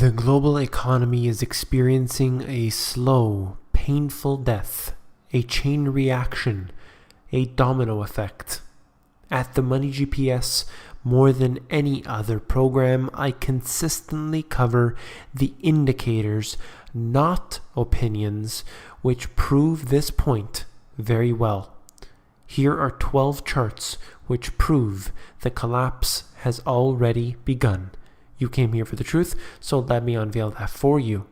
The global economy is experiencing a slow, painful death, a chain reaction, a domino effect. At the Money GPS, more than any other program, I consistently cover the indicators, not opinions, which prove this point very well. Here are 12 charts which prove the collapse has already begun. You came here for the truth, so let me unveil that for you.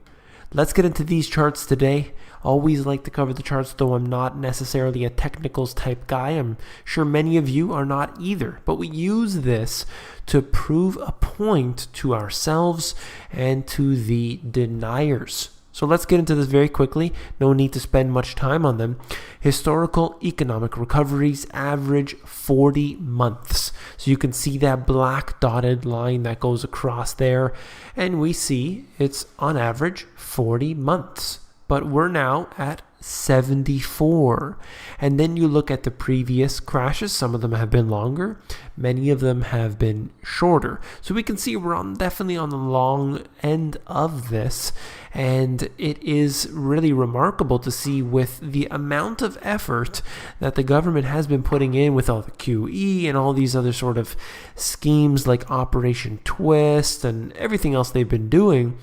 Let's get into these charts today. Always like to cover the charts, though I'm not necessarily a technicals type guy. I'm sure many of you are not either, but we use this to prove a point to ourselves and to the deniers. So let's get into this very quickly. No need to spend much time on them. Historical economic recoveries average 40 months. So you can see that black dotted line that goes across there. And we see it's on average 40 months. But we're now at 74. And then you look at the previous crashes. Some of them have been longer. Many of them have been shorter. So we can see we're definitely on the long end of this. And it is really remarkable to see with the amount of effort that the government has been putting in with all the QE and all these other sort of schemes like Operation Twist and everything else they've been doing.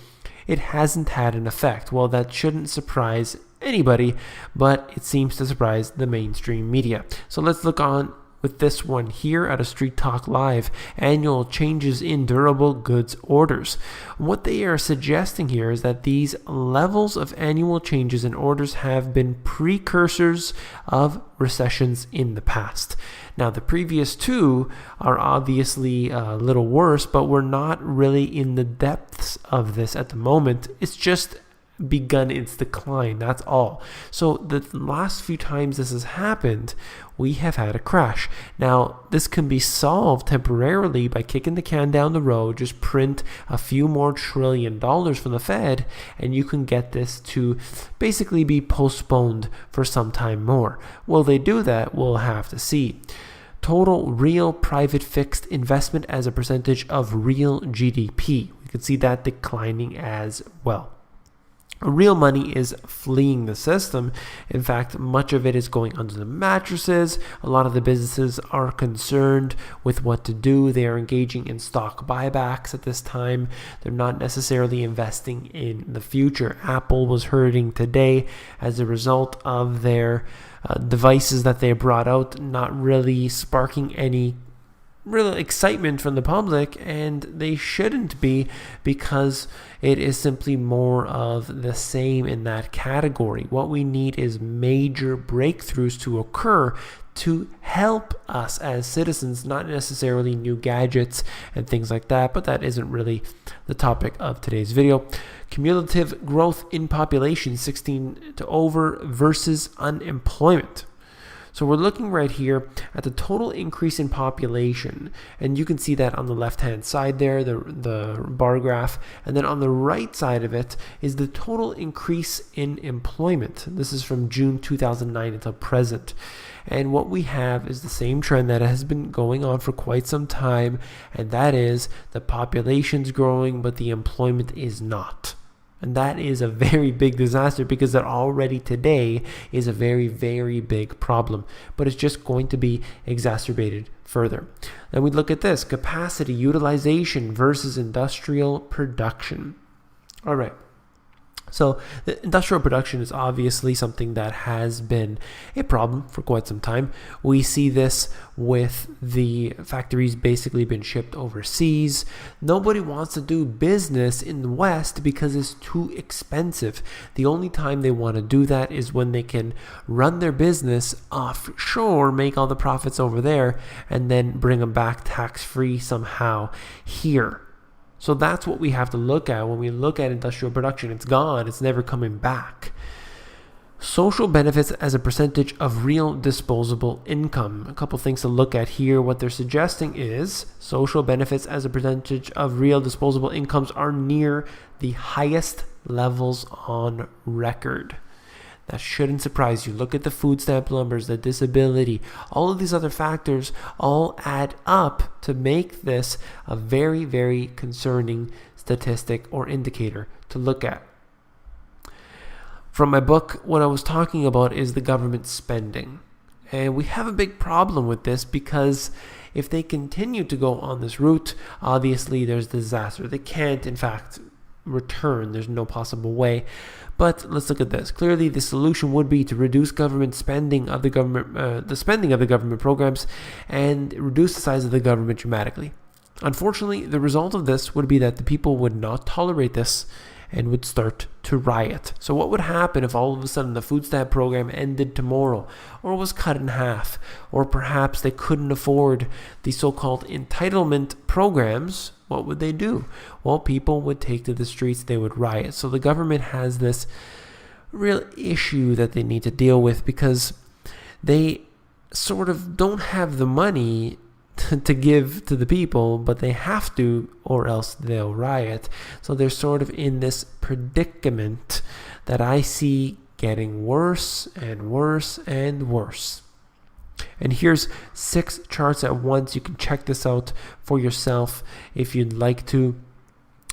It hasn't had an effect. Well, that shouldn't surprise anybody, but it seems to surprise the mainstream media. So let's look on with this one here at a Street Talk Live, annual changes in durable goods orders. What they are suggesting here is that these levels of annual changes in orders have been precursors of recessions in the past. Now, the previous two are obviously a little worse, but we're not really in the depths of this at the moment. It's just begun its decline, that's all. So the last few times this has happened, we have had a crash. Now, this can be solved temporarily by kicking the can down the road, just print a few more $1 trillion from the Fed, and you can get this to basically be postponed for some time more. Will they do that? We'll have to see. Total real private fixed investment as a percentage of real GDP. We can see that declining as well. Real money is fleeing the system. In fact, much of it is going under the mattresses. A lot of the businesses are concerned with what to do. They are engaging in stock buybacks at this time. They're not necessarily investing in the future. Apple was hurting today as a result of their devices that they brought out not really sparking any real excitement from the public, and they shouldn't be, because it is simply more of the same in that category. What we need is major breakthroughs to occur to help us as citizens, not necessarily new gadgets and things like that, but that isn't really the topic of today's video. Cumulative growth in population 16 to over versus unemployment. So we're looking right here at the total increase in population, and you can see that on the left-hand side there, the bar graph, and then on the right side of it is the total increase in employment. This is from June 2009 until present. And what we have is the same trend that has been going on for quite some time, and that is the population's growing, but the employment is not. And that is a very big disaster, because that already today is a very, very big problem. But it's just going to be exacerbated further. Then we look at this, capacity utilization versus industrial production. All right. So the industrial production is obviously something that has been a problem for quite some time. We see this with the factories basically been shipped overseas. Nobody wants to do business in the West because it's too expensive. The only time they want to do that is when they can run their business offshore, make all the profits over there, and then bring them back tax-free somehow here. So that's what we have to look at when we look at industrial production. It's gone. It's never coming back. Social benefits as a percentage of real disposable income. A couple things to look at here. What they're suggesting is social benefits as a percentage of real disposable incomes are near the highest levels on record. That shouldn't surprise you. Look at the food stamp numbers, the disability, all of these other factors all add up to make this a very, very concerning statistic or indicator to look at. From my book, what I was talking about is the government spending. And we have a big problem with this because if they continue to go on this route, obviously there's disaster. They can't, in fact, return. There's no possible way. But let's look at this. Clearly, the solution would be to reduce government spending of the government, the spending of the government programs, and reduce the size of the government dramatically. Unfortunately, the result of this would be that the people would not tolerate this and would start to riot. So what would happen if all of a sudden the food stamp program ended tomorrow, or was cut in half, or perhaps they couldn't afford the so-called entitlement programs? What would they do? Well, people would take to the streets, they would riot. So the government has this real issue that they need to deal with because they sort of don't have the money to give to the people, but they have to, or else they'll riot. So they're sort of in this predicament that I see getting worse and worse and worse. And here's 6 charts at once. You can check this out for yourself if you'd like to.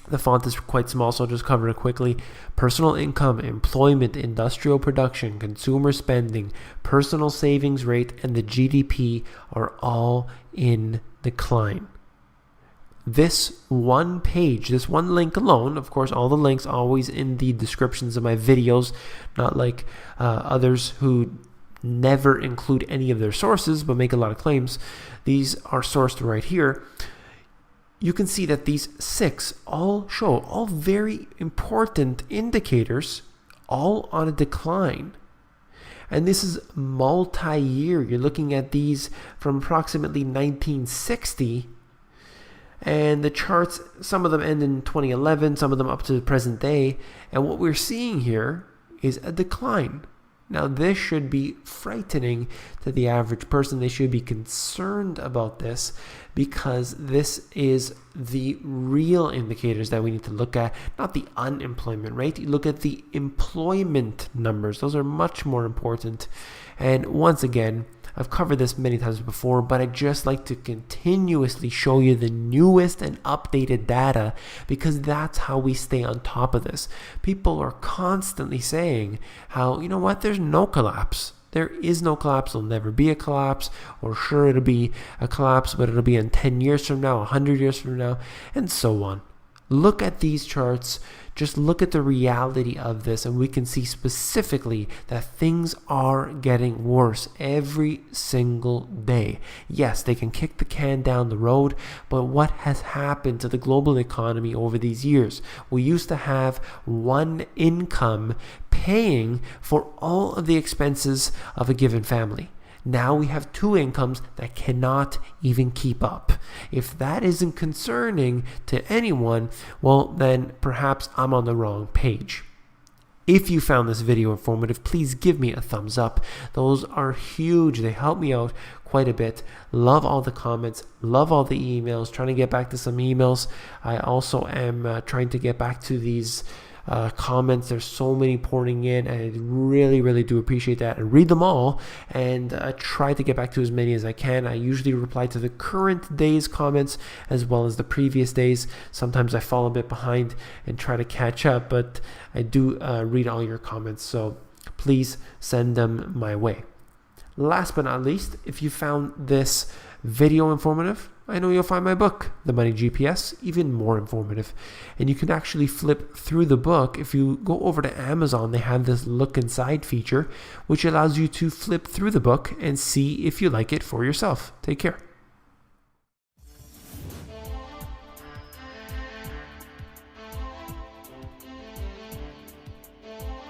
The font is quite small, so I'll just cover it quickly. Personal income, employment, industrial production, consumer spending, personal savings rate, and the GDP are all in decline. This one page, this one link alone, of course, all the links always in the descriptions of my videos, not like others who never include any of their sources but make a lot of claims. These are sourced right here. You can see that these 6 all show, all very important indicators, all on a decline. And this is multi-year. You're looking at these from approximately 1960. And the charts, some of them end in 2011, some of them up to the present day. And what we're seeing here is a decline. Now, this should be frightening to the average person. They should be concerned about this because this is the real indicators that we need to look at, not the unemployment rate. You look at the employment numbers. Those are much more important. And once again, I've covered this many times before, but I just like to continuously show you the newest and updated data because that's how we stay on top of this. People are constantly saying how, you know what, there's no collapse. There is no collapse. There'll never be a collapse, or sure, it'll be a collapse, but it'll be in 10 years from now, 100 years from now, and so on. Look at these charts. Just look at the reality of this, and we can see specifically that things are getting worse every single day. Yes, they can kick the can down the road, but what has happened to the global economy over these years? We used to have one income paying for all of the expenses of a given family. Now we have 2 incomes that cannot even keep up. If that isn't concerning to anyone, well, then perhaps I'm on the wrong page. If you found this video informative, please give me a thumbs up. Those are huge. They help me out quite a bit. Love all the comments. Love all the emails. Trying to get back to some emails. I also am trying to get back to these comments. There's so many pouring in, and I really do appreciate that. I read them all, and I try to get back to as many as I can. I usually reply to the current day's comments as well as the previous days. Sometimes I fall a bit behind and try to catch up, but I do read all your comments, so please send them my way. Last but not least, if you found this video informative, I know you'll find my book, The Money GPS, even more informative. And you can actually flip through the book. If you go over to Amazon, they have this look inside feature, which allows you to flip through the book and see if you like it for yourself. Take care.